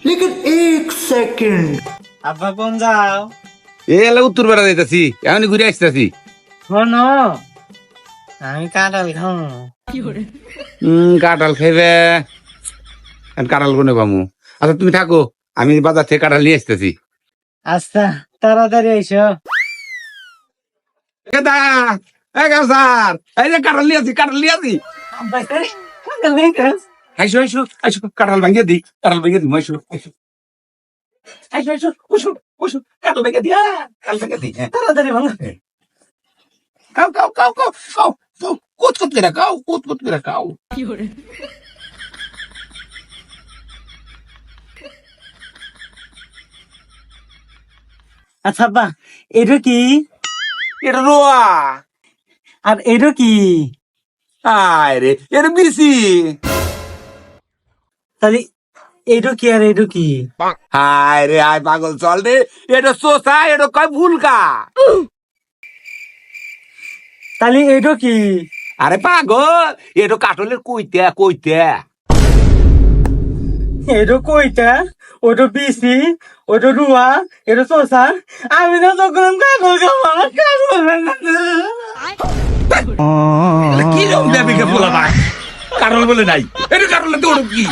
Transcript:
लेकिन एक सेकंड। আব্বা কোন যাও? এ এলা উত্তর বেড়া যাইতাছি, এখনই ঘুরে আসতেছি। শোনো, আমি কাঁঠাল খাবো। কাঁঠাল খাইবে? কাঁঠাল কোনে পামু? আচ্ছা তুমি থাকো, আমি বাজার থেকে কাঁঠাল নিয়ে আসতেছি। আচ্ছা, তাড়াতাড়ি এসো। স্যার, এই যে কাঁঠাল নিয়ে আসি, কাঁঠাল নিয়ে আসি। আব্বা কাঁঠাল খাইতেছ? আইসো আইসো আইসো, কাঁঠাল ভাঙিয়ে দিই, কাঁঠাল ভাঙিয়ে দিই, আইসো আইসো আইসো আইসো, ওসো ওসো, কাঁঠাল ভেঙে দিই, কাঁঠাল ভেঙে দিই। তাড়াতাড়ি ভাঙো। কাউ কাউ কাউ কাউ কাউ কাউ, কুত কুত করে কাউ, কুত কুত করে কাউ। আচ্ছা আব্বা, এটা কি? এটা রোয়া। আর এটা কি? আয় রে, এটা বিসি। তাহলে এটা কি আর এটা কি? হায় রে হায়, পাগল চল রে, এটা সোসা, এটা কয় ভুলকা। তাহলে এটা কি? আরে পাগল, এটা কাঠলের কইতে কইতে। এটা কইটা, ওটা বিসি, ওটা রুয়া, এটা শসা। আমি না তখন কাঁঠাল খাবো, আমার কাঁঠাল কি রকম দেবে কে বলা ভাই, কাঠল বলে নাই, এটা কাঠলের দৌড় কি?